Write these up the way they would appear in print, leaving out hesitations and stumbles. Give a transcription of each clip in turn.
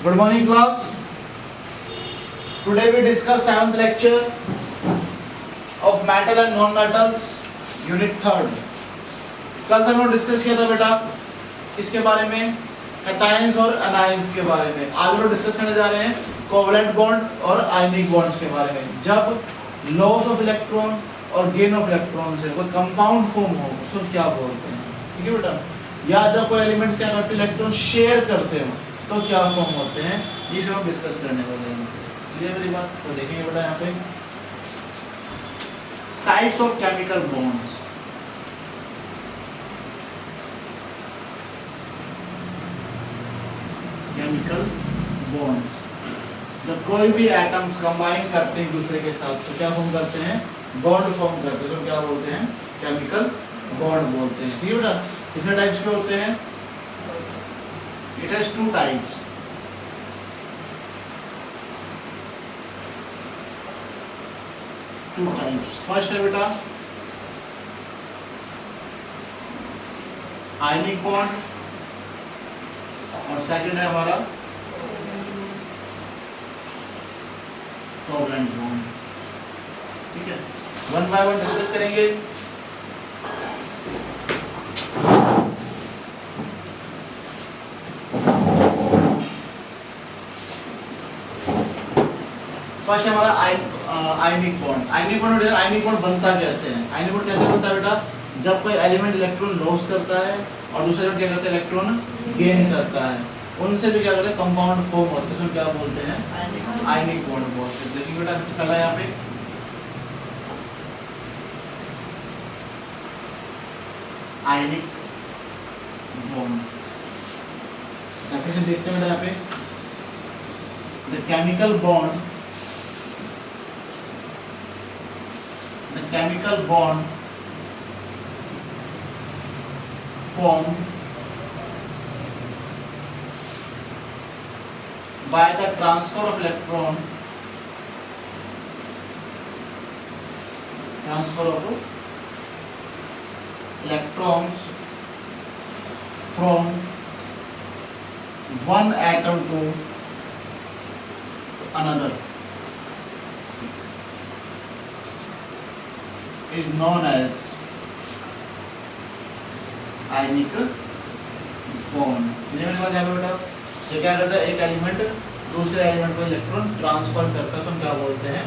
Good morning class. Today we discuss 7th lecture of metal and non-metals, unit 3rd. कल तक हमने discuss किया था बेटा इसके बारे में, कैटायंस और अनायंस के बारे में. आज हम लोग डिस्कस करने जा रहे हैं कोवलेंट बॉन्ड और आयनिक बॉन्ड्स के बारे में. जब लॉस ऑफ इलेक्ट्रॉन और गेन ऑफ इलेक्ट्रॉन से कोई कंपाउंड फॉर्म हो उसको क्या बोलते हैं. ठीक है बेटा. या जब कोई एलिमेंट्स क्या करते हैं, इलेक्ट्रॉन शेयर करते हो तो क्या फॉर्म होते हैं, ये सब हम डिस्कस करने वाले हैं. क्लियर मेरी बात. तो देखेंगे बेटा यहाँ पे types of chemical bonds. Chemical bonds जब कोई भी एटम्स कंबाइन करते हैं एक दूसरे के साथ तो क्या फॉर्म करते हैं, बॉन्ड फॉर्म करते हैं. तो क्या बोलते हैं, केमिकल बॉन्ड बोलते हैं. ठीक है बेटा. कितने टाइप्स के होते हैं, इट हैज 2 टाइप्स. फर्स्ट है बेटा आयनिक बॉन्ड और सेकंड है हमारा कोवलेंट बॉन्ड. ठीक है. वन बाय वन डिस्कस करेंगे. फर्स्ट है हमारा आयनिक बॉन्ड. आयनिक बॉन्ड बनता कैसे है. आयनिक बॉन्ड कैसे बनता है बेटा, जब कोई एलिमेंट इलेक्ट्रॉन लॉस करता है और दूसरा एलिमेंट क्या करता है, इलेक्ट्रॉन गेन करता है, उनसे भी क्या करते हैं, कंपाउंड फॉर्म होते हैं. उसको क्या बोलते हैं, आयनिक बॉन्ड बोलते हैं. देखिए बेटा पहला यहाँ पे आयनिक बॉन्ड डेफिनेशन देखते हैं बेटा. यहाँ पे the chemical bond chemical bond formed by the transfer of electrons from one atom to another is known as ionic bond. ये मेरे पास यहाँ पे बेटा ये क्या करता है, एक एलिमेंट दूसरे एलिमेंट को इलेक्ट्रॉन ट्रांसफर करता है, तो हम क्या बोलते हैं,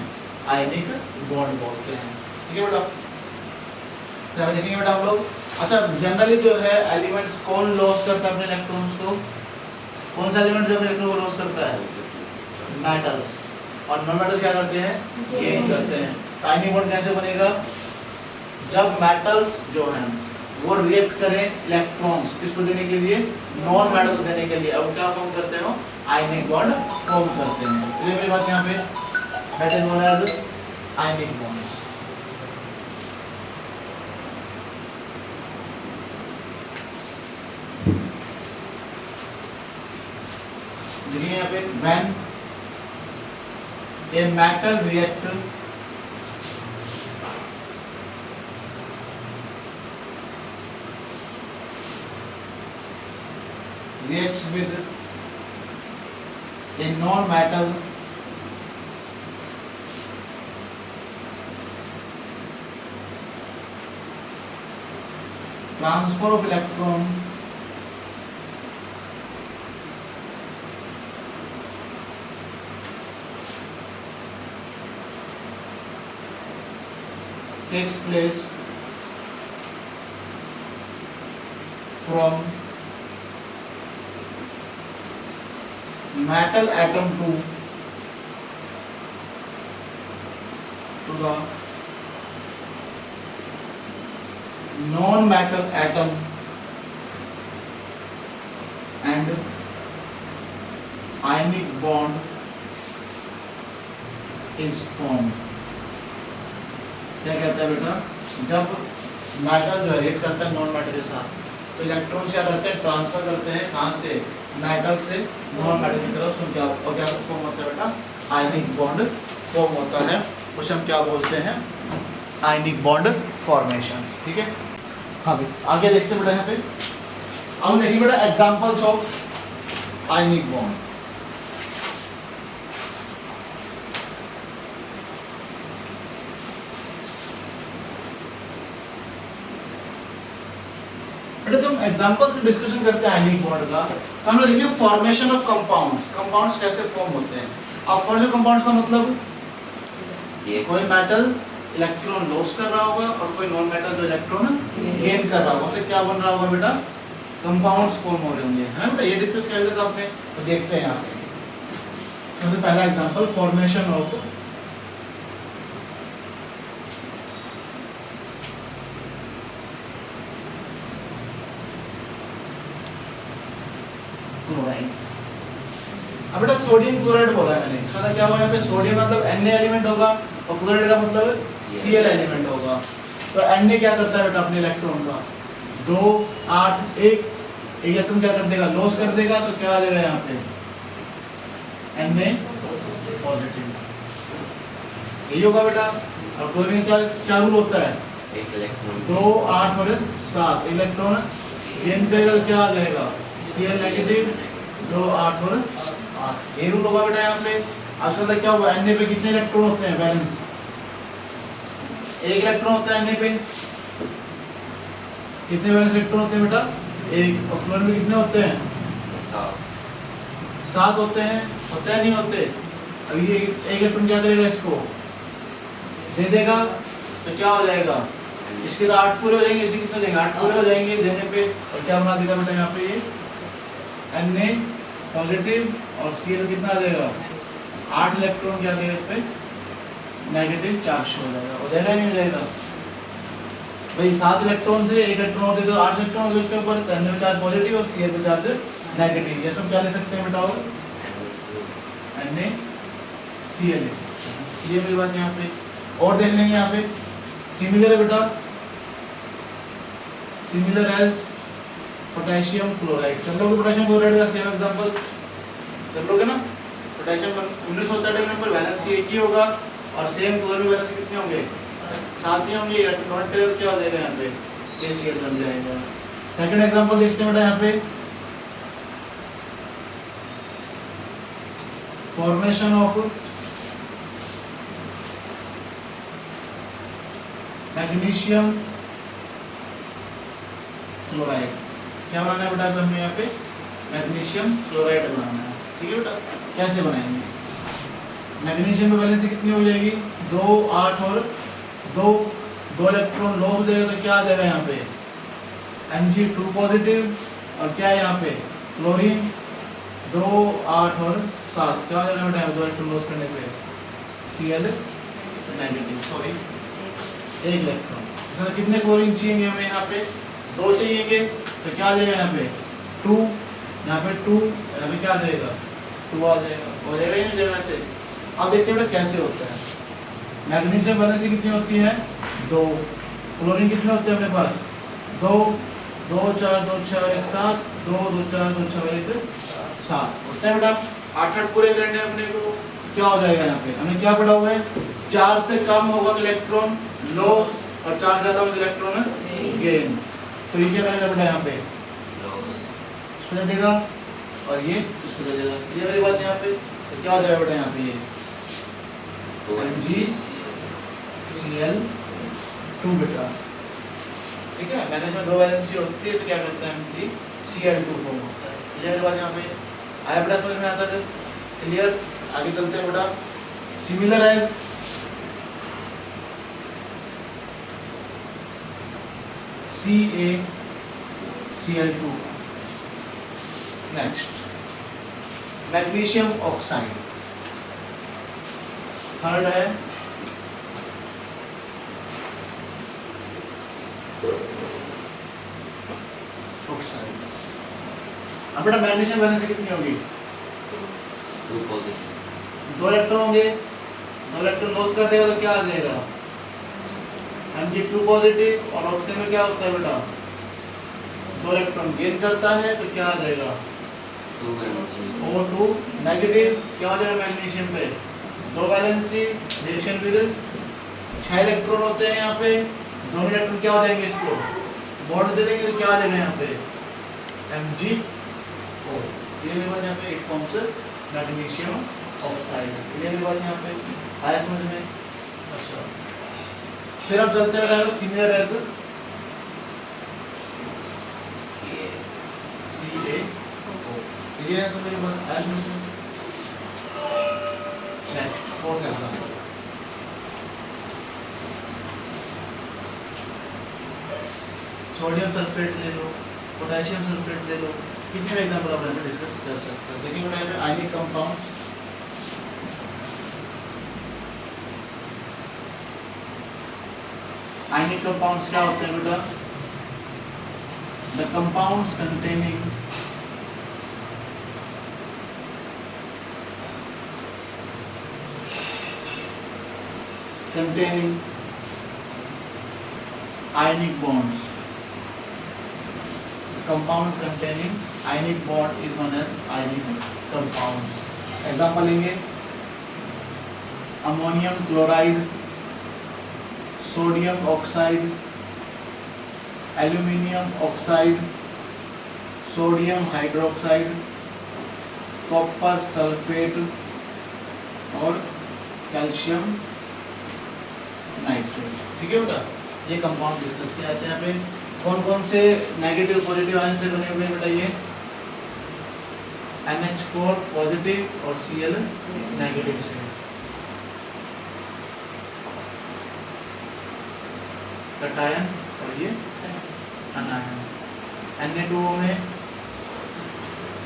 आयनिक बॉन्ड बोलते हैं. ठीक है बेटा. तो देखेंगे बेटा हम लोग. अच्छा जनरली जो है एलिमेंट्स कौन लॉस करता है अपने इलेक्ट्रॉन्स को, कौन सा एलिमेंट जो अपने इलेक्ट्रॉन को लॉस करता है, मेटल्स. और नॉन मेटल्स क्या करते हैं, गेन करते हैं. आयनिक बॉन्ड कैसे बनेगा, जब मेटल्स जो हैं वो रिएक्ट करें इलेक्ट्रॉन्स किसको देने के लिए, नॉन मेटल को देने के लिए, अब क्या फॉर्म करते हो, आयनिक बॉन्ड फॉर्म करते हैं. ये मेरी बात यहाँ पे that is known as ionic bonds. देखिए यहाँ पे when a metal reacts with a non-metal transfer of electron takes place from metal atom to the non-metal atom and ionic bond is formed. क्या कहता है बेटा, जब मेटल जो react करता है नॉन मेटल के साथ तो इलेक्ट्रॉन क्या करते हैं, ट्रांसफर करते हैं कहाँ से, मेटल से नॉन मेटल की तरफ. तो क्या फॉर्म होता है बेटा, आयनिक बॉन्ड फॉर्म होता है. उसे हम क्या बोलते हैं, आयनिक बॉन्ड फॉर्मेशन. ठीक है. हाँ भाई आगे देखते हैं बेटा. यहाँ पे अब देखिए बेटा एग्जांपल्स ऑफ आयनिक बॉन्ड. हम एग्जांपल्स की डिस्कशन करते हैं आयनिक बॉन्ड का, तो हम लोग देखिए फॉर्मेशन ऑफ कंपाउंड्स, कंपाउंड्स कैसे फॉर्म होते हैं। अब फॉर्मेशन कंपाउंड्स का मतलब कोई मेटल इलेक्ट्रॉन लॉस कर रहा होगा और कोई नॉन मेटल जो इलेक्ट्रॉन गेन कर रहा होगा, उससे क्या बन रहा होगा बेटा, कंपाउंड्स फॉर्म हो रहे होंगे, है ना बेटा। ये डिस्कस किया था आपने, तो देखते हैं यहाँ से। सबसे पहला एग्जांपल फॉर्मेशन ऑफ क्लोराइड। अब बेटा सोडियम क्लोराइड बोला है मैंने, इसका क्या हुआ यहाँ पे, सोडियम मतलब Na एलिमेंट होगा और क्लोराइड का मतलब Cl एलिमेंट होगा। तो Na क्या करता है बेटा अपने इलेक्ट्रॉन का 2 8 1 इलेक्ट्रॉन क्या कर देगा, लॉस कर देगा, तो क्या आ जाएगा यहाँ पे Na पॉजिटिव, यही होगा बेटा। और क्लोरीन क्या क्या रूल होता है, 2 8 और 7 इलेक्ट्रॉन गेन करेगा, क्या आ जाएगा Cl नेगेटिव 2 8 और 8, ये रूल होगा बेटा यहाँ पे। आजकल तक क्या हुआ, Na पे कितने इलेक्ट्रॉन होते हैं, बैलेंस 1 इलेक्ट्रॉन होता है Na पे, कितने बैलेंस इलेक्ट्रॉन होते हैं बेटा 1, और क्लोरीन में कितने होते हैं 7 होते हैं, होते हैं नहीं होते। अब ये 1 इलेक्ट्रॉन क्या करेगा, इसको दे देगा, तो क्या हो जाएगा, इसके तो 8 पूरे हो जाएंगे, इसके कितने हो जाएंगे 8 पूरे हो जाएंगे देने पे, और क्या बना देगा बेटा यहाँ पे ये Na पॉजिटिव और Cl कितना आ जाएगा 8 इलेक्ट्रॉन क्या देगा इस पे नेगेटिव चार्ज हो जाएगा, हो जाएगा नहीं हो जाएगा भाई। 7 इलेक्ट्रॉन थे, 1 इलेक्ट्रॉन होते तो 8 इलेक्ट्रॉन होते उसके ऊपर, Na पे चार्ज पॉजिटिव और Cl पे चार्ज नेगेटिव, ये सब क्या ले सकते हैं बेटा, और NaCl ले सकते हैं। ये मेरी बात यहाँ पे। और देख लेंगे यहाँ पे सिमिलर है बेटा, सिमिलर एज पोटेशियम क्लोराइड। सब लोग पोटेशियम क्लोराइड का सेम एग्जांपल सब लोग है ना। पोटेशियम 19 होता है नंबर, वैलेंस एक ही होगा, और सेम क्लोरीन वैलेंस कितने होंगे 7 ही होंगे। इलेक्ट्रॉन नोट करेगा तो क्या हो जाएगा यहाँ पे KCl बन जाएगा। सेकंड एग्जांपल देखते हैं बेटा यहाँ पे, फॉर्मेशन ऑफ मैग्नीशियम क्लोराइड। क्या बनाना है बेटा हमें यहाँ पे, मैग्नीशियम क्लोराइड बनाना है, ठीक है बेटा। कैसे बनाएंगे, मैग्नीशियम में वैलेंसी कितनी हो जाएगी 2 8 और 2 इलेक्ट्रॉन लॉस हो जाएगा, तो क्या आ जाएगा यहाँ पे Mg2 पॉजिटिव, और क्या है यहाँ पे क्लोरीन 2 8 और 7, क्या हो जाएगा बेटा 2 इलेक्ट्रॉन लॉस करने पे Cl नेगेटिव, सॉरी 1 इलेक्ट्रॉन। कितने क्लोरीन चाहिए हमें यहाँ पे 2 चाहिए, तो क्या आ जाएगा यहाँ पे 2, यहाँ पे 2, यहाँ पे क्या आ जाएगा 2 आ जाएगा, हो जाएगा ही जगह से। अब देखते हैं कैसे होता है। मैग्नीशियम वैलेंसी कितनी होती है 2, क्लोरीन कितने होते हैं अपने पास 2 2 4 2 6 और 1 7, 2 2 4 2 6 और 1 7 होते हैं बेटा। 8 8 पूरे करने अपने को, क्या हो जाएगा यहाँ पे हमने क्या पढ़ा हुआ है, 4 से कम होगा तो इलेक्ट्रॉन लॉस और 4 ज्यादा होगा तो इलेक्ट्रॉन गेन। तो ये क्या करेगा बेटा यहाँ पे इसको दे देगा और ये इसको दे देगा, ये वाली बात यहाँ पे। तो क्या हो जाएगा बेटा यहाँ पे ये MgCl2 बेटा, ठीक है। मैग्नीशियम में 2 वैलेंसी होती है, तो क्या करता है MgCl2 फॉर्म होता है। ये वाली बात यहाँ पे आया बेटा, समझ में आता है क्लियर। आगे चलते हैं बेटा, similar as CaCl2। Next magnesium oxide, third है ऑक्साइड। अब बेटा मैग्नीशियम वैलेंसी कितनी होगी 2 पॉजिटिव, 2 इलेक्ट्रॉन होंगे, 2 इलेक्ट्रॉन लॉस कर देगा तो क्या आ जाएगा Mg2 पॉजिटिव, और ऑक्सीजन में क्या होता है बेटा 2 इलेक्ट्रॉन गेन करता है, तो क्या आ जाएगा 2 Mg O2 नेगेटिव, क्या हो जाएगा मैग्नीशियम पे 2 वैलेंसी, रिएक्शन विद 6 इलेक्ट्रॉन होते हैं यहाँ पे, दोनों इलेक्ट्रॉन क्या हो जाएंगे इसको बॉन्ड दे देंगे, तो क्या आ जाएगा यहाँ पे MgO। ये मेरे पास यहाँ पे इट फॉर्म्स मैग्नीशियम ऑक्साइड। ये मेरे पास यहाँ पे आया समझ में। अच्छा फिर हम चलते हैं सिमिलर एज क्लियर है तो मेरी बात आज में next fourth example sodium sulphate ले लो, पोटेशियम सल्फेट ले लो, कितने एग्जांपल आप यहाँ डिस्कस कर सकते हैं। देखिए बेटा यहाँ आयनिक कंपाउंड्स, आयनिक कंपाउंड्स क्या होते हैं बेटा? The compounds containing ionic bonds. The compound containing ionic bond is known as ionic compound. Example लेंगे ammonium chloride, sodium oxide, aluminium oxide, sodium hydroxide, copper sulphate और कैल्शियम नाइट्रेट। ठीक है बेटा, ये कंपाउंड डिस्कस किया जाते हैं। यहाँ पे कौन कौन से नेगेटिव पॉजिटिव आयन से बने हुए हैं बेटा? ये NH4 पॉजिटिव और Cl नेगेटिव से। कैटायन और ये अनायन। Na2O में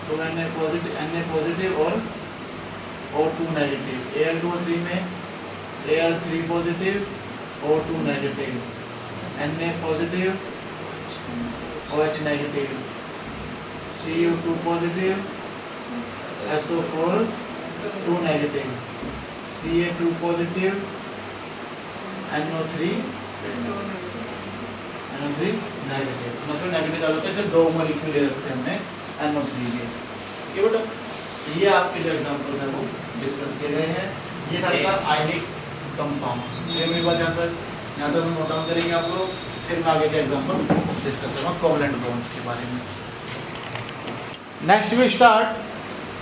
तो Na पॉजिटिव और O2 नेगेटिव। Al2O3 में Al3 positive O2 negative, Na positive OH negative, Cu2 positive SO4 2 negative, Ca2 positive NO3 negative. मतलब नेगेटिव डालो तो ऐसे दो मॉलिक्यूल ले रखते हैं हमने NO3 के। ठीक है बेटा, ये आपके जो एग्जांपल्स हैं वो डिस्कस किए गए हैं। ये था आपका आयनिक कंपाउंड्स। ये मेरी बात यहाँ तक नोट डाउन करेंगे आप लोग, फिर मैं आगे के एग्जांपल डिस्कस करूँगा कोवलेंट बॉन्ड्स के बारे में। Next we start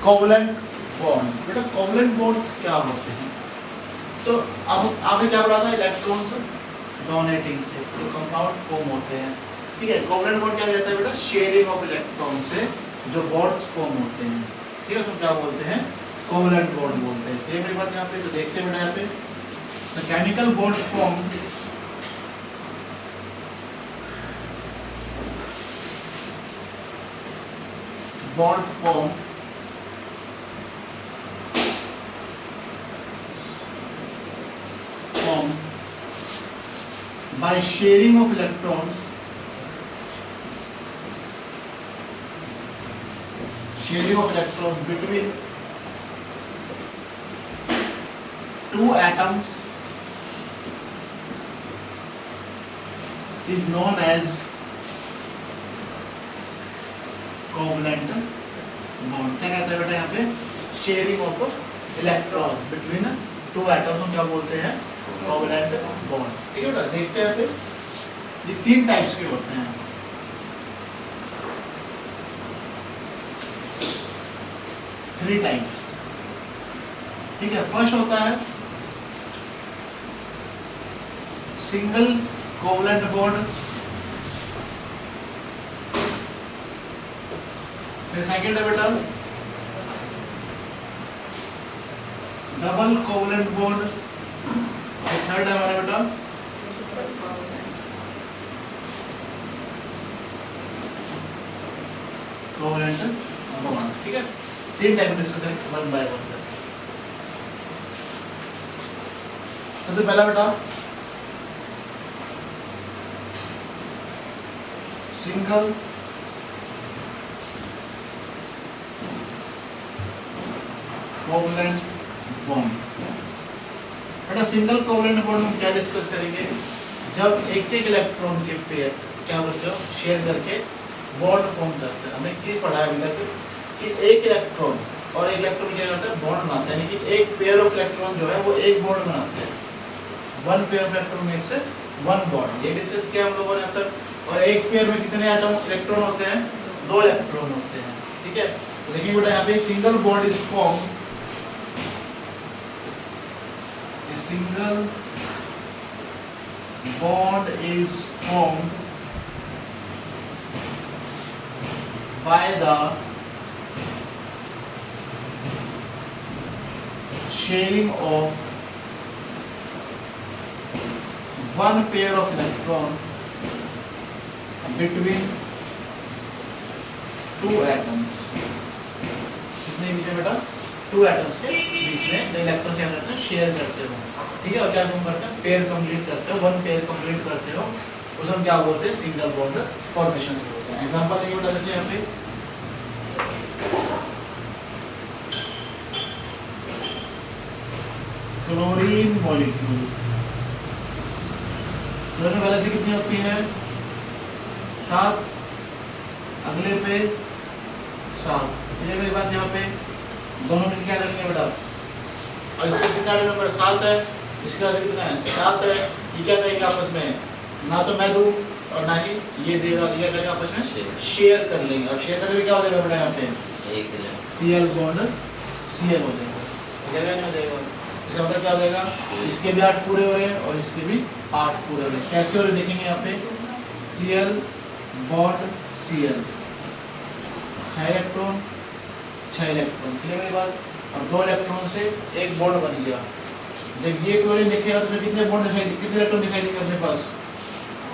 covalent bond. बेटा कोवलेंट बॉन्ड्स क्या होते हैं? तो अब आपने क्या पढ़ा था? इलेक्ट्रॉन्स डोनेटिंग से जो कंपाउंड फॉर्म होते हैं। ठीक है, कोवलेंट बॉन्ड क्या कहता है बेटा? शेयरिंग ऑफ इलेक्ट्रॉन से जो बॉन्ड्स फॉर्म होते हैं। ठीक है, तो क्या बोलते हैं? कोवलेंट बॉन्ड बोलते हैं। ये मेरी बात यहाँ पे तो देखते हैं बेटा, यहाँ पे the chemical bond formed by sharing of electrons between two atoms is known as covalent bond. क्या कहता है बेटा यहाँ पे? Sharing of electron between two atoms हम क्या बोलते हैं? Covalent bond. ठीक है बेटा, देखते हैं फिर। ये तीन टाइप्स के होते हैं। Three types. ठीक है, फर्स्ट होता है सिंगल कोवलेंट बॉन्ड, फिर सेकंड है बेटा डबल कोवलेंट बॉन्ड, और थर्ड है हमारा बेटा कोवलेंट बॉन्ड। ठीक है, तीन टाइप डिस्कस करेंगे वन बाय वन। सबसे पहला बेटा सिंगल कोवलेंट बॉन्ड। बेटा सिंगल कोवलेंट बॉन्ड में क्या डिस्कस करेंगे? जब एक एक इलेक्ट्रॉन के पेयर क्या बोलते हो शेयर करके बॉन्ड फॉर्म करते हैं। हमने एक चीज पढ़ा है अभी तक कि एक इलेक्ट्रॉन और एक इलेक्ट्रॉन क्या करता है? बॉन्ड बनाता है। यानी कि एक पेयर ऑफ इलेक्ट्रॉन जो है वो एक बॉन्ड बनाते हैं। One pair of electron makes one bond. ये डिस्कस किया हम लोगों ने अब तक। और एक पेयर में कितने एटम इलेक्ट्रॉन होते हैं? दो इलेक्ट्रॉन होते हैं। ठीक है, तो देखिए बेटा यहाँ पे single bond is form, single bond is formed by the sharing of one pair of electron between two atoms. कितने बीच में बेटा? टू एटम्स के बीच में इलेक्ट्रॉन क्या करते हैं? शेयर करते हो, ठीक है। और क्या तुम करते हैं? पेयर कंप्लीट करते हो, वन पेयर कंप्लीट करते हो, उसे हम क्या बोलते हैं? सिंगल बॉन्ड फॉर्मेशन बोलते हैं। एग्जांपल देखिए बेटा, जैसे यहाँ पे क्लोरीन मॉलिक्यूल, क्लोरीन वैलेंसी कितनी होती है? 7, अगले पे 7। ये मेरी बात यहाँ पे दोनों मिलकर क्या करेंगे बेटा? और इसका कितना नंबर? 7 है, इसका कितना है? 7 है। ये क्या करेंगे आपस में? ना तो मैं दूं और ना ही ये देगा, क्या करेंगे आपस में? शेयर कर लेंगे। अब शेयर करके क्या हो जाएगा बेटा? यहाँ पे Cl बॉन्ड Cl हो जाएगा, जगह नहीं हो जाएगा। इसका मतलब क्या हो जाएगा? इसके भी 8 पूरे हो रहे हैं और इसके भी 8 पूरे हो रहे हैं। कैसे हो रहे देखेंगे यहाँ पे? Cl bond Cl, 6 electron 6 electron, clear मेरी बात? और 2 इलेक्ट्रॉन से एक बॉन्ड बन गया। जब ये क्लोरीन देखेगा तो कितने बॉन्ड दिखाई देंगे? कितने इलेक्ट्रॉन दिखाई देंगे अपने पास?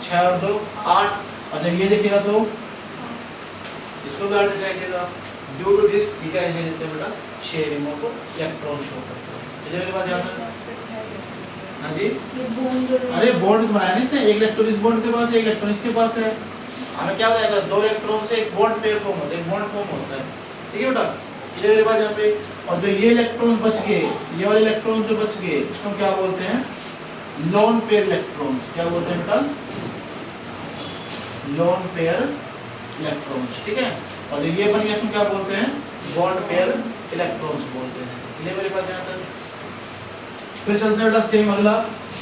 6 और 2 8। और जब ये देखेगा तो इसको भी 8 दिखाई देगा। ड्यू टू दिस क्या दिखाई देते हैं बेटा? शेयरिंग ऑफ इलेक्ट्रॉन शो करता है। चलिए मेरी बात याद है? हाँ जी, अरे बॉन्ड बनाया नहीं थे, एक इलेक्ट्रॉन इस बॉन्ड के पास है, एक इलेक्ट्रॉन इसके पास है। हमें क्या हो जाएगा? 2 इलेक्ट्रॉन से एक बॉन्ड पेयर फॉर्म होता है, एक बॉन्ड फॉर्म होता है, ठीक है बेटा? ये मेरे पास यहाँ पे, और जो ये इलेक्ट्रॉन बच गए, ये वाले इलेक्ट्रॉन जो बच गए, इसको क्या बोलते हैं? Lone pair electrons. क्या बोलते हैं बेटा? लोन पेयर इलेक्ट्रॉन्स, ठीक है। और जो ये बन गया इसको क्या बोलते हैं? बॉन्ड पेयर इलेक्ट्रॉन्स बोलते हैं। ये मेरे पास यहाँ तक। फिर चलते हैं बेटा सेम अगला,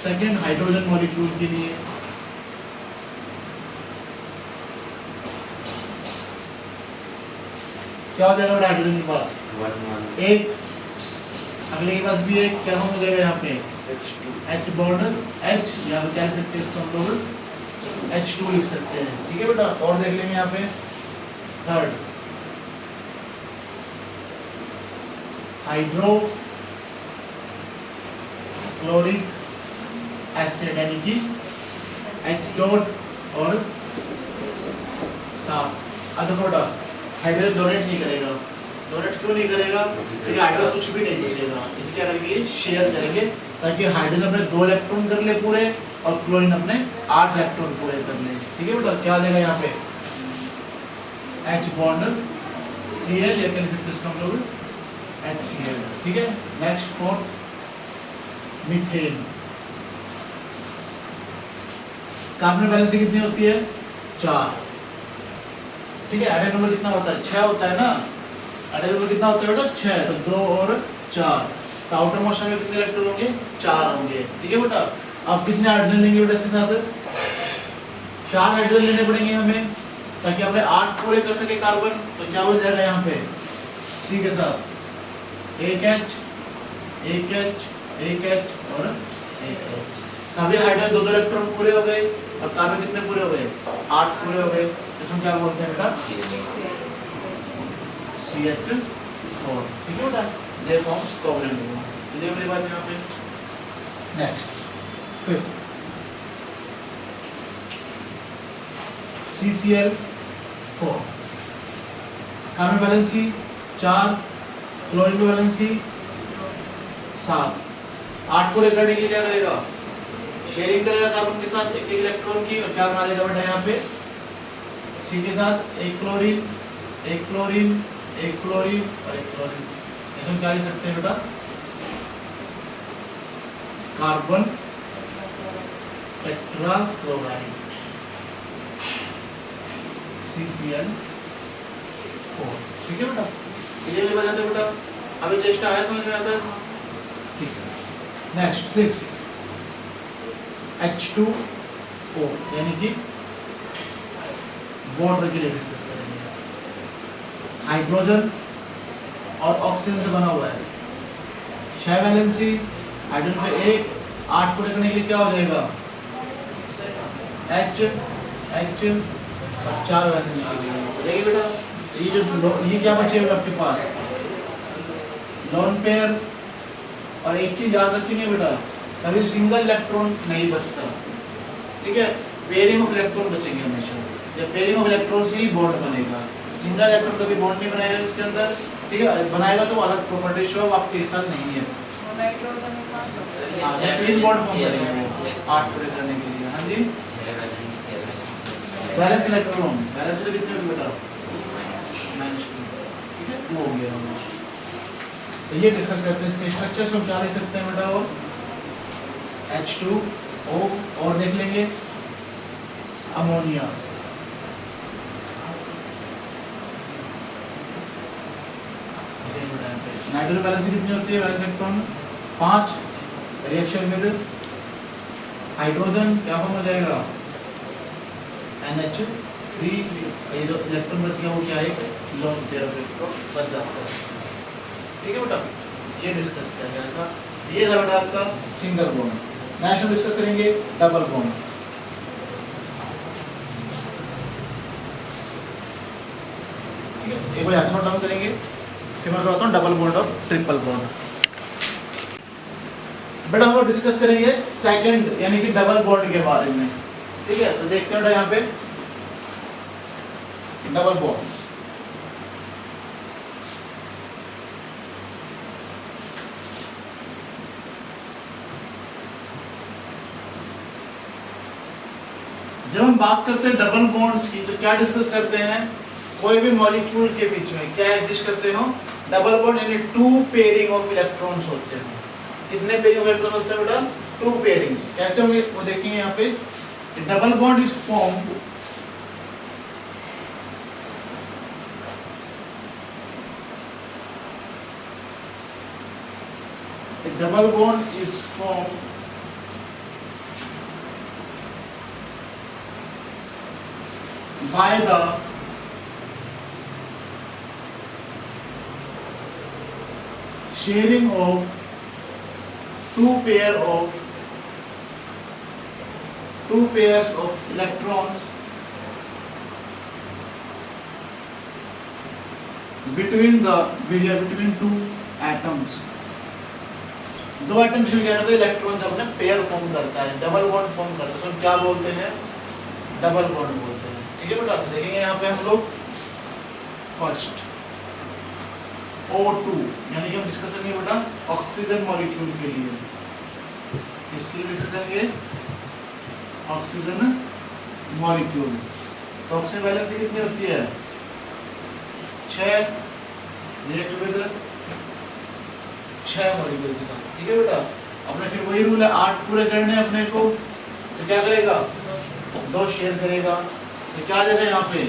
सेकेंड हाइड्रोजन मॉलिक्यूल के लिए। क्या हो जाएगा हाइड्रोजन के पास? 1, अगले के पास भी एक, क्या हो जाएगा यहाँ पे? H बॉन्ड H, यहाँ पे क्या लिख सकते हैं इसको हम लोग? H2 लिख सकते हैं, ठीक है बेटा? और देख लेंगे यहाँ पे थर्ड हाइड्रो क्लोरिक एसिड, यानी कि H डॉट और 7। अब बेटा हाइड्रोजन डोनेट नहीं करेगा। डोनेट क्यों नहीं करेगा? क्योंकि हाइड्रोजन कुछ भी नहीं बचेगा, इसलिए क्या करेंगे? शेयर करेंगे, ताकि हाइड्रोजन अपने 2 इलेक्ट्रॉन कर ले पूरे और क्लोरीन अपने 8 इलेक्ट्रॉन पूरे कर ले, ठीक है बेटा? क्या देगा यहाँ पे? H बॉन्ड Cl, या कह सकते हैं इसको हम लोग HCl, ठीक है। Next fourth methane. Carbon valency कितनी होती है? 4, ठीक है। एटॉमिक नंबर कितना होता है? 6 होता है ना। एटॉमिक नंबर कितना होता है बेटा? 6। तो 2 और 4, तो आउटर मोशन में कितने इलेक्ट्रॉन होंगे? 4 होंगे, ठीक है बेटा? अब कितने हाइड्रोजन लेंगे बेटा इसके साथ? 4 हाइड्रोजन लेने पड़ेंगे हमें, ताकि हमने 8 पूरे कर सके कार्बन। तो क्या हो जाएगा यहाँ पे? C के साथ 1 H 1 H 1 H और 1 H। सभी हाइड्रोजन 2 इलेक्ट्रॉन पूरे हो गए और कार्बन कितने पूरे हो गए? 8 पूरे हो गए। इसको क्या बोलते हैं बेटा? CH4, ठीक है बेटा? दे फॉर्म्स कोवैलेंट बॉन्ड। चलिए मेरी बात यहाँ पे। Next fifth CCl4, carbon valency 4, chlorine valency 7। 8 पूरे करने के लिए क्या करेगा? शेयरिंग करेगा कार्बन के साथ एक इलेक्ट्रॉन की, और क्या बना देगा बेटा यहाँ पे? C के साथ एक क्लोरीन एक क्लोरीन एक क्लोरीन और एक क्लोरीन। इसमें क्या लिख सकते हैं बेटा? कार्बन टेट्राक्लोराइड CCl4, ठीक है बेटा? ये भी बताते बेटा। अभी चेष्टा आया समझ में आता है, ठीक है। नेक्स्ट 6 H2O, यानी कि वाटर के लिए डिस्कस करेंगे। हाइड्रोजन और ऑक्सीजन से बना हुआ है। 6 वैलेंसी, हाइड्रोजन पे 1, 8 पूरे करने के लिए क्या हो जाएगा? H और 4 वैलेंसी। देखिए बेटा, ये जो ये क्या बचे हुए आपके पास? लोन पेयर और एक चीज याद रखेंगे बेटा, कभी सिंगल इलेक्ट्रॉन नहीं बचता, ठीक है, पेयरिंग ऑफ इलेक्ट्रॉन बचेंगे हमेशा। जब पेयरिंग ऑफ इलेक्ट्रॉन से ही बॉन्ड बनेगा, सिंगल इलेक्ट्रॉन कभी बॉन्ड नहीं बनाएगा इसके अंदर, ठीक है, बनाएगा तो अलग प्रॉपर्टी शो आपके हिस्सा नहीं है। नाइट्रोजन में 5 होता है। हाँ, तो 3 बॉन्ड फॉर्म करेंगे वो 8 पूरे करने के लिए। हाँ जी, 6 वैलेंस के वैलेंस बैलेंस इलेक्ट्रॉन, बैलेंस तो कितने होंगे बेटा, -2, ठीक है, 2 हो गया हमेशा। तो ये डिस्कस करते हैं इसके स्ट्रक्चर से, हम क्या लिख सकते हैं बेटा, और H2O, और देख लेंगे अमोनिया, नाइट्रोजन बैलेंस कितनी होती है, balance electron 5, reaction with hydrogen क्या फॉर्म हो जाएगा, NH3, ये जो इलेक्ट्रॉन बच गया वो क्या है, लोन पेयर ऑफ इलेक्ट्रॉन बच जाता है, ठीक है बेटा। ये डिस्कस किया गया था, ये था बेटा आपका सिंगल बॉन्ड। नेक्स्ट हम डिस्कस करेंगे डबल बॉन्ड। ठीक है, एक बार नोट डाउन करेंगे, फिर मैं करवाता हूँ डबल बॉन्ड और ट्रिपल बॉन्ड। बेटा हम लोग डिस्कस करेंगे सेकंड यानी कि डबल बॉन्ड के बारे में, ठीक है। तो देखते हैं यहाँ पे डबल बॉन्ड। जब हम बात करते हैं डबल बॉन्ड्स की तो क्या डिस्कस करते हैं, कोई भी मॉलिक्यूल के बीच में क्या एग्जिस्ट करते हो, डबल बॉन्ड यानी 2 पेयरिंग ऑफ इलेक्ट्रॉन्स होते हैं। कितने पेयरिंग ऑफ इलेक्ट्रॉन्स होते हैं बेटा, 2 पेयरिंग्स। कैसे होंगे वो देखेंगे यहाँ पे। Double bond is formed double bond is formed by the sharing of 2 pairs of electrons between 2 atoms। 2 atoms में क्या करते हैं, इलेक्ट्रॉन जब अपने पेयर फॉर्म करता है, डबल बॉन्ड फॉर्म करता है, तो हम क्या बोलते हैं, डबल बॉन्ड बोलते हैं। ठीक है बेटा, देखेंगे यहाँ पे हम लोग फर्स्ट O2 यानी कि हम डिस्कस करेंगे बेटा ऑक्सीजन मॉलिक्यूल के लिए। इसके लिए डिस्कस करेंगे ऑक्सीजन मॉलिक्यूल। तो ऑक्सीजन वैलेंसी कितनी होती है, 6, रिएक्ट विद 6 मॉलिक्यूल के साथ। ठीक है बेटा, अपने फिर वही रूल है, 8 पूरे करने अपने को, तो क्या करेगा, 2 शेयर करेगा। तो क्या आ जाएगा यहाँ पे,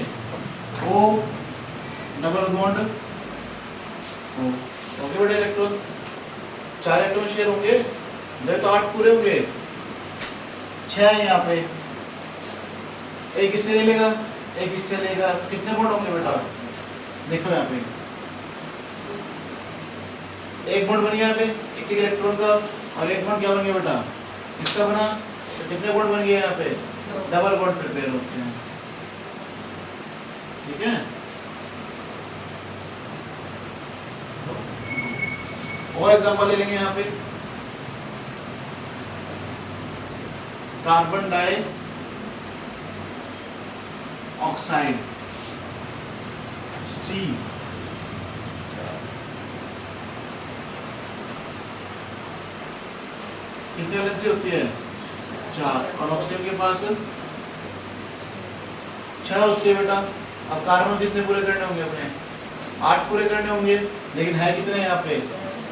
O double bond O। Okay बेटा, इलेक्ट्रॉन 4 इलेक्ट्रॉन शेयर होंगे, जब तो 8 पूरे होंगे, 6 है यहाँ पे, एक इससे ले लेगा, एक इससे लेगा, कितने बॉन्ड होंगे बेटा, देखो यहाँ पे एक बॉन्ड बन गया यहाँ पे एक इलेक्ट्रॉन का, और एक बॉन्ड क्या बन गया बेटा, इसका बना। तो कितने बॉन्ड बन गए यहाँ पे, डबल बॉन्ड प्रिपेयर होते हैं। ठीक है, और एग्जांपल ले लेंगे यहाँ पे, कार्बन डाई ऑक्साइड C, कितनी वैलेंसी होती है, 4, और ऑक्सीजन के पास 6 होती है बेटा। अब कार्बन कितने पूरे करने होंगे, अपने 8 पूरे करने होंगे, लेकिन है कितने यहाँ पे,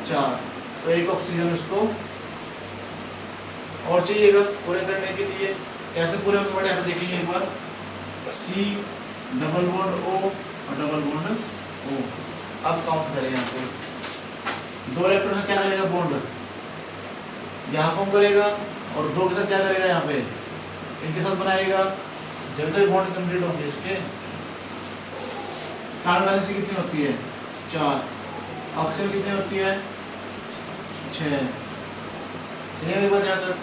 4, तो एक ऑक्सीजन उसको और चाहिएगा पूरे करने के लिए। कैसे पूरे होंगे बेटा, यहाँ पे देखेंगे एक बार, C डबल बॉन्ड O और डबल बॉन्ड O। अब काउंट करें यहाँ पे, 2 इलेक्ट्रॉन क्या करेगा, बॉन्ड यहाँ फॉर्म करेगा, और 2 के साथ क्या करेगा, यहाँ पे इनके साथ बनाएगा। जब तक बॉन्ड कंप्लीट होंगे इसके, कार्बन वैलेंसी कितनी होती है, 4, ऑक्सीजन कितनी होती है, 6। मेरी बात यहाँ तक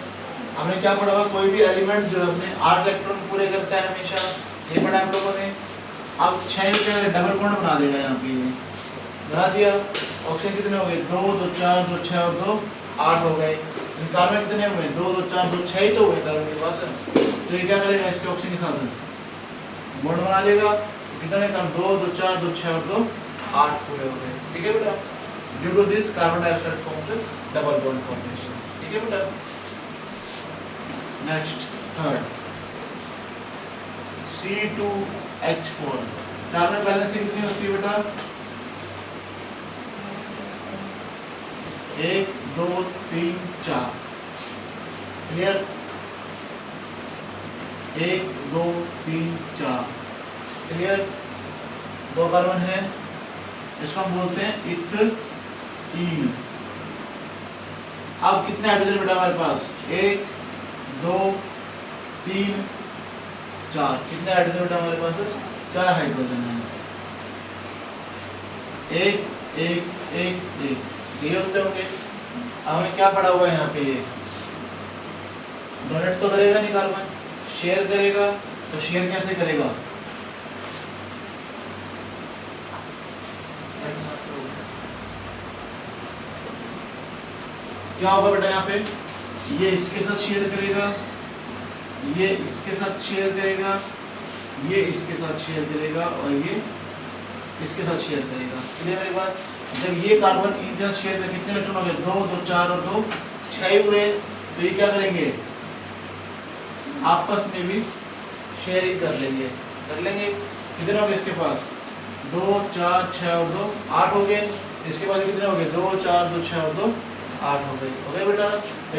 हमने क्या पढ़ा हुआ, कोई भी एलिमेंट जो अपने 8 इलेक्ट्रॉन पूरे करता है हमेशा, ये पढ़ा हम लोगों ने। अब 6 के डबल बॉन्ड बना देगा, यहाँ पे बना दिया। ऑक्सीजन कितने हो गए, 2, 2, 4, 2, 6 और 2, 8 हो गए। कार्बन कितने हुए? 2 2 4 2 6 ही तो हुए कार्बन के पास। तो ये क्या करेगा? इसके ऑक्सीजन के साथ बॉन्ड बना लेगा। कितना है? 2 2 4 2 6 और 2 8 पूरे हो गए। ठीक है बेटा? Due to this carbon dioxide forms double bond formation. ठीक है बेटा? Next third C2H4 carbon balance कितनी होती है बेटा? 1 2 3 4 क्लियर? 1 2 3 4 क्लियर? 2 कार्बन है, इसको हम बोलते हैं इथीन। अब कितने हाइड्रोजन बेटा हमारे पास? 1 2 3 4 कितने हाइड्रोजन बेटा हमारे पास? 4 हाइड्रोजन है। 1 1 1 1 ये होते होंगे। अब हमें क्या पड़ा हुआ है यहाँ पे? ये डोनेट तो करेगा नहीं कार्बन, शेयर करेगा। तो शेयर कैसे करेगा? क्या होगा बेटा यहाँ पे? ये इसके साथ शेयर करेगा, ये इसके साथ शेयर करेगा, ये इसके साथ शेयर करेगा और ये इसके साथ शेयर करेगा। क्लियर मेरी बात? जब ये कार्बन इनके साथ शेयर में कितने इलेक्ट्रॉन हो गए? 2 2 4 और 2 6 हुए। तो ये क्या करेंगे? आपस में भी शेयरिंग कर लेंगे। कितने हो गए इसके पास? 2 4 6 और 2 8 हो गए। इसके पास कितने हो गए? 2 4 2 6 और 2 8 हो गए। ओके बेटा?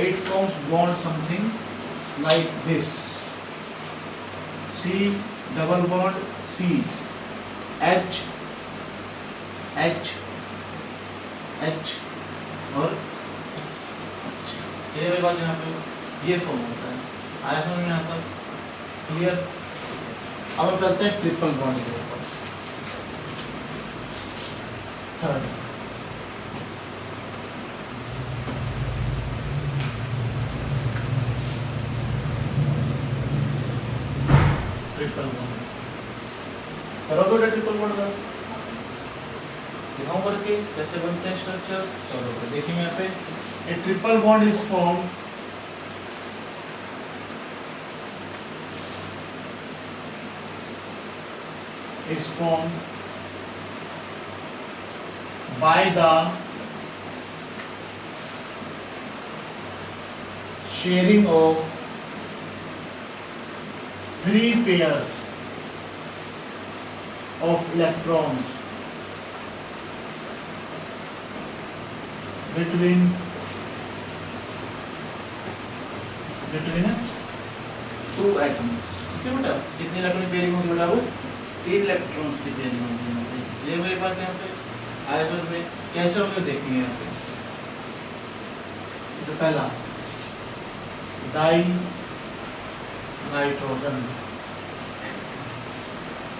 It forms bond something like this. C double bond C H H H और ये मेरे पास यहाँ पे ये फॉर्म होता है। आया समझ में आता? क्लियर? अब हम चलते हैं ट्रिपल बॉन्ड के ऊपर। थर्ड ट्रिपल बॉन्ड करो बेटा। ट्रिपल बॉन्ड का दिखाऊं करके कैसे बनते हैं स्ट्रक्चर्स। चलो देखिए यहाँ पे ए triple bond is form by the sharing of 3 pairs of electrons between 2 atoms। ठीक है बेटा? कितने इलेक्ट्रॉन की पेयरिंग होगी बेटा? वो 3 इलेक्ट्रॉन्स की पेयरिंग होगी यहाँ पे। ये मेरी बात यहाँ पे आया समझ में? कैसे होंगे देखेंगे यहाँ पे। तो पहला डाई नाइट्रोजन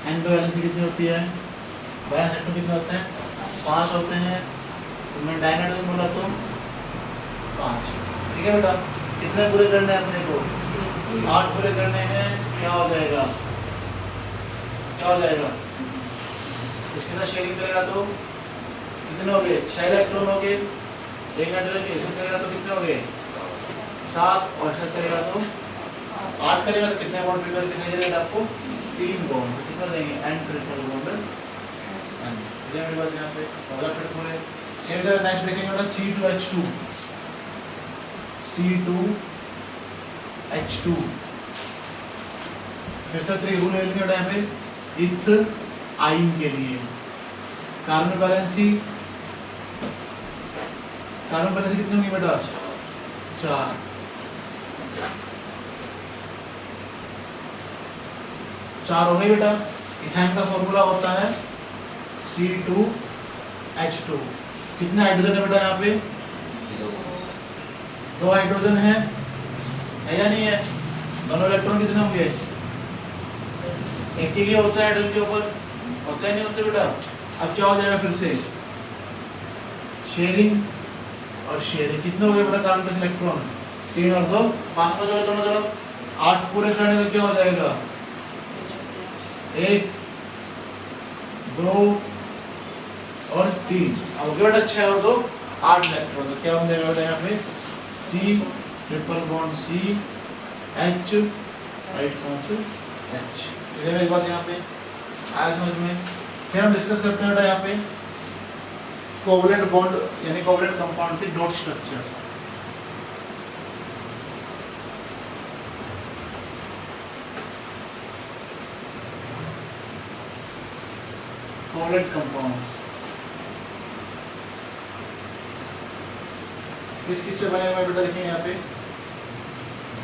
एन पे वैलेंसी कितनी होती है? वैलेंस इलेक्ट्रॉन कितने होते हैं? 5 होते हैं। तो मैं डाई नाइट्रोजन बोला तो 5। ठीक है बेटा? कितने पूरे करने हैं अपने को? 8 पूरे करने हैं। क्या हो जाएगा? क्या हो जाएगा? इसके साथ शेयरिंग करेगा तो कितने हो गए? 6 इलेक्ट्रॉन हो गए। एक नाइट्रोजन ऐसे करेगा तो कितने हो गए? 7 और ऐसे करेगा तो 8 करेगा तो कितने बॉन्ड ट्रिपल दिखाई दे रहे हैं आपको? 3 बॉन्ड। कितना देंगे? N triple bond N. ये मेरी बात यहाँ पे अगला ट्रिपल है। सेम जगह नेक्स्ट देखेंगे बेटा C2H2 C2H2 फिर से 3 रूल ले लेंगे बेटा यहाँ पे इथ आइन के लिए। कार्बन बैलेंसी कितनी होगी बेटा? 4। हो गई बेटा? इथाइन का फॉर्मूला होता है C2H2। कितने हाइड्रोजन है बेटा यहाँ पे? 2 हाइड्रोजन है या नहीं है? दोनों इलेक्ट्रॉन कितने होंगे? एक ही होता है हाइड्रोजन के ऊपर, होता है नहीं होते बेटा? अब क्या हो जाएगा? फिर से शेयरिंग और शेयरिंग। कितने हो गए बेटा कार्बन के इलेक्ट्रॉन? 3 और 2 5 हो जाएगा दोनों तरफ। 8 पूरे करने तो क्या हो जाएगा? 1 2 और 3। अब हो गया बेटा 6 और 2 8 इलेक्ट्रॉन, तो क्या हो जाएगा बेटा यहाँ पे C triple bond C H right side से H। ये मेरी बात यहाँ पे आया समझ में। फिर हम डिस्कस करते हैं बेटा यहाँ पे कोवलेंट बॉन्ड यानी कोवलेंट कंपाउंड के डॉट स्ट्रक्चर। कोवलेंट कंपाउंड्स किस किस से बने हुए हैं बेटा, देखिए यहाँ पे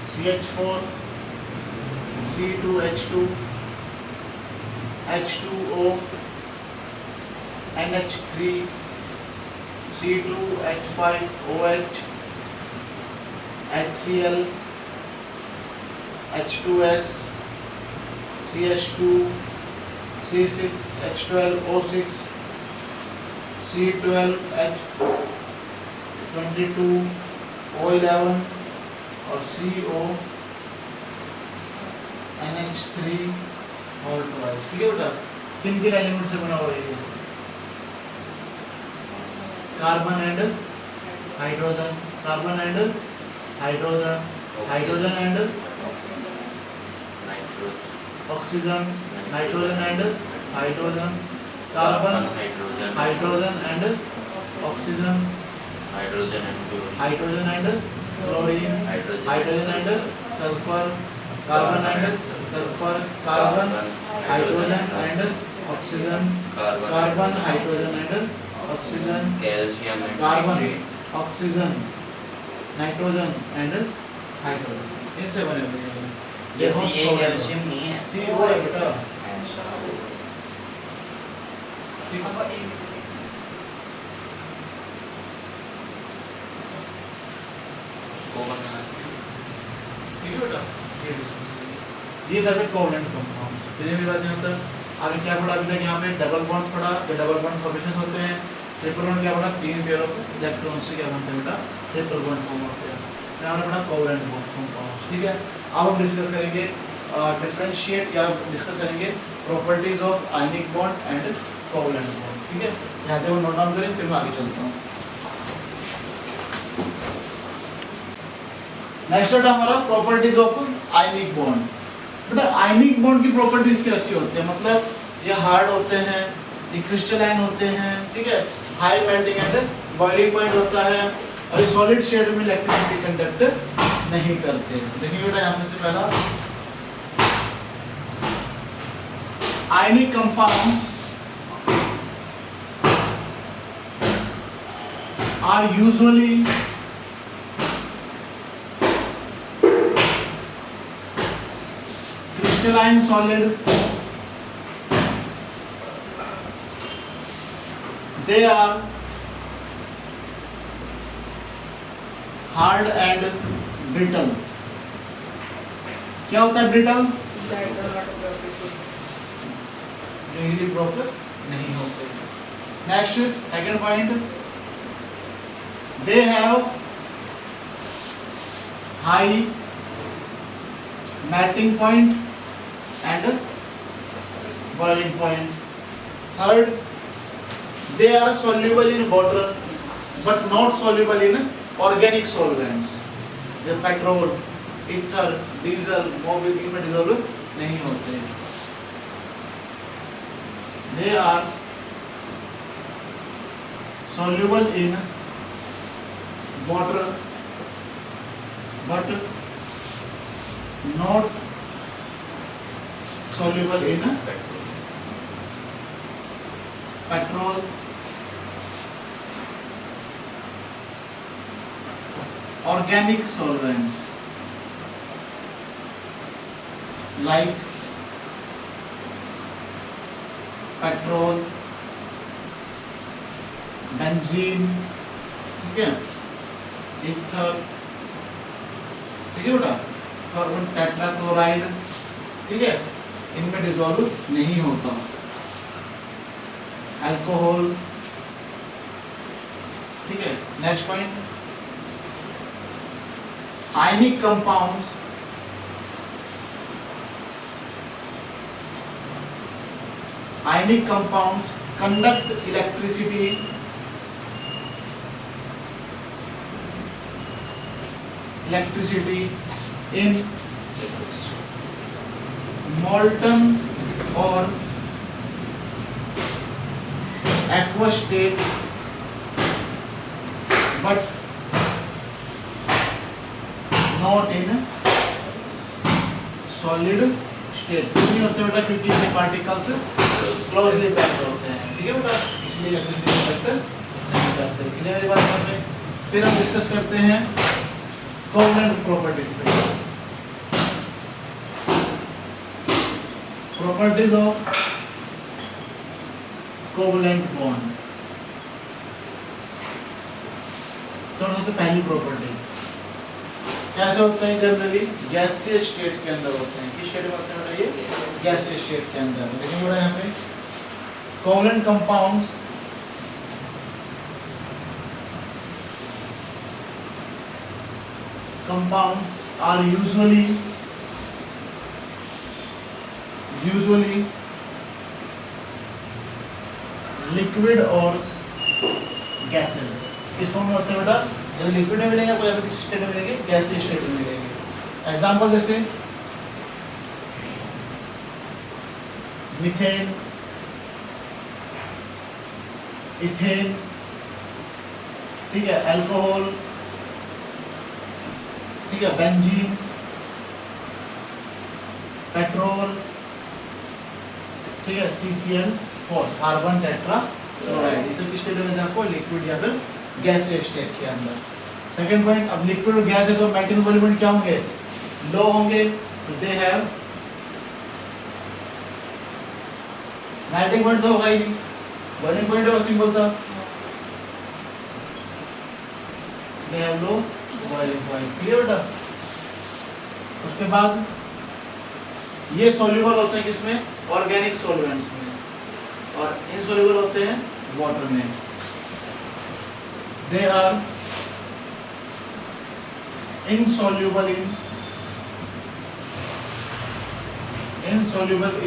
CH4 C2H2 H2O NH3 C2H5OH HCl H2S CH2 C6H12O6 C12H22O11 और CONH3 और 12। ठीक है बेटा, किन किन एलिमेंट से बना हुआ है ये? Carbon and hydrogen, carbon and hydrogen, hydrogen and oxygen, nitrogen and hydrogen, carbon hydrogen and oxygen, hydrogen and chlorine, hydrogen and sulphur, carbon and sulphur, carbon hydrogen and oxygen, carbon hydrogen and oxygen, calcium carbon oxygen nitrogen and hydrogen, इनसे बने हुए हैं। ये calcium नहीं है, सी वो है बेटा। ठीक है, अब एक को बनाना ठीक है बेटा, ये था कोवलेंट कंपाउंड। फिर ये बात यहाँ तक आगे क्या पढ़ा अभी तक, यहाँ पे डबल बॉन्ड्स पढ़ा, जो डबल बॉन्ड फॉर्मेशन होते हैं। ट्रिपल बॉन्ड क्या पढ़ा, 3 पेयर ऑफ इलेक्ट्रॉन से क्या बनते हैं बेटा, ट्रिपल बॉन्ड फॉर्म होते हैं। यहाँ हमने पढ़ा कोवलेंट कंपाउंड्स। ठीक है, अब हम डिस्कस करेंगे डिफरेंशिएट या डिस्कस करेंगे properties of ionic bond and covalent bond. ठीक है, यहाँ पे वो नोट डाउन करें, फिर मैं आगे चलता हूँ। नेक्स्ट है हमारा प्रॉपर्टीज ऑफ आयनिक बॉन्ड। बेटा आयनिक बॉन्ड की प्रॉपर्टीज कैसी होती है, मतलब ये हार्ड होते हैं, ये क्रिस्टलाइन होते हैं, ठीक है, high melting and boiling point होता है, और ये सॉलिड स्टेट में इलेक्ट्रिसिटी कंडक्ट नहीं करते। देखिए बेटा यहाँ पे पहला ionic compounds are usually crystalline solid, they are hard and brittle। क्या होता है brittle? easily broken नहीं होते। Next second point, they have high melting point and boiling point। Third, they are soluble in water but not soluble in organic solvents। जैसे petrol, ether, diesel, Mobil में dissolve नहीं होते। They are soluble in water but not soluble in petrol, organic solvents like petrol, benzene, ठीक है, ether, ठीक है बेटा, carbon tetrachloride, ठीक है, इनमें डिसॉल्व नहीं होता। अल्कोहल, ठीक है। Next point, ionic compounds conduct electricity electricity in molten or aqueous state but not in solid state। क्यों नहीं होते बेटा? क्योंकि ये पार्टिकल्स क्लोजली पैक्ड होते हैं, ठीक है बेटा, इसलिए इलेक्ट्रिसिटी कंडक्टर नहीं करते। क्लियर है बात यहाँ पे? फिर हम डिस्कस करते हैं कोवलेंट प्रॉपर्टीज पे। Properties of covalent bond. तो सबसे पहली प्रॉपर्टी कैसे होते हैं? जनरली गैसीय स्टेट के अंदर होते हैं। किस स्टेट में होते हैं बेटा? ये गैसीय स्टेट के अंदर। देखिए बेटा यहाँ पे covalent compounds are usually liquid और gases। किस फॉर्म में होते हैं बेटा? जब लिक्विड में मिलेंगे, कोई किस स्टेट में मिलेंगे? गैसीय स्टेट में मिलेंगे। एग्जांपल जैसे मीथेन, इथेन, ठीक है, अल्कोहल, ठीक है, बेंजीन, पेट्रोल, ठीक है, CCl4 कार्बन टेट्राक्लोराइड। इसे किस स्टेट में देते हैं आपको? लिक्विड या फिर गैसीय स्टेट के अंदर। सेकंड पॉइंट, अब लिक्विड और गैस है तो मेल्टिंग पॉइंट क्या होंगे? लो होंगे। तो दे हैव मेल्टिंग पॉइंट तो होगा ही नहीं, बॉइलिंग पॉइंट होगा सिंपल सा। They have low boiling point. Clear बेटा? उसके बाद ये सॉल्युबल होते हैं किसमें? ऑर्गेनिक सॉल्वेंट्स में, और इनसॉल्युबल होते हैं वाटर में। They are insoluble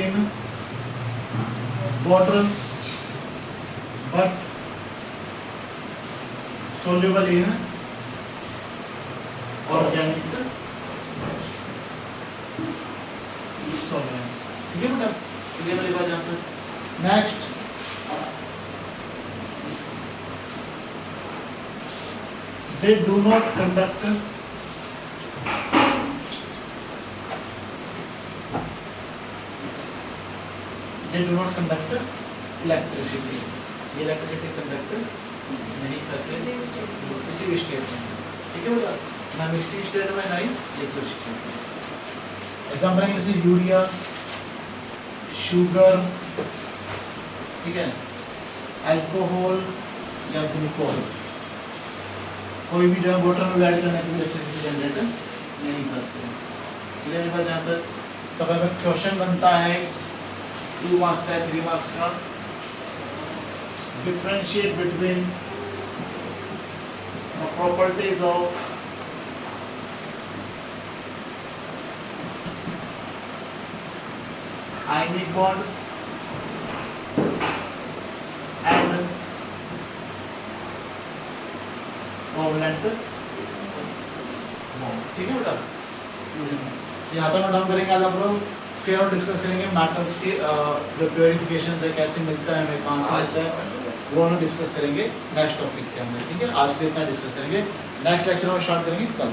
in water but soluble in organic solvents। ठीक है बेटा? ये वाली बात यहाँ पर। Next, they do not conduct electricity. ये इलेक्ट्रिसिटी कंडक्ट नहीं करते किसी भी स्टेट में, ठीक है बेटा? ना मिक्सिंग स्टेट में, ना ही लिक्विड स्टेट में। एग्जाम्पल है जैसे यूरिया, शुगर, ठीक है, अल्कोहल या ग्लूकोज, कोई भी जो है वाटर में ऐड करने के लिए इलेक्ट्रिसिटी जनरेट नहीं करते। क्लियर बात? यहाँ तक। तो अगर क्वेश्चन बनता है 2 मार्क्स का, 3 मार्क्स का, differentiate between properties of ionic bond and covalent bond. ठीक है बेटा? यहाँ तक नोट डाउन करेंगे आज आप लोग। फिर हम डिस्कस करेंगे मेटल्स की जो प्योरिफिकेशन है, कैसे मिलता है, हमें कहाँ से मिलता है, वो हम डिस्कस करेंगे नेक्स्ट टॉपिक के अंदर। ठीक है? आज के इतना डिस्कस करेंगे, नेक्स्ट लेक्चर में स्टार्ट करेंगे कल।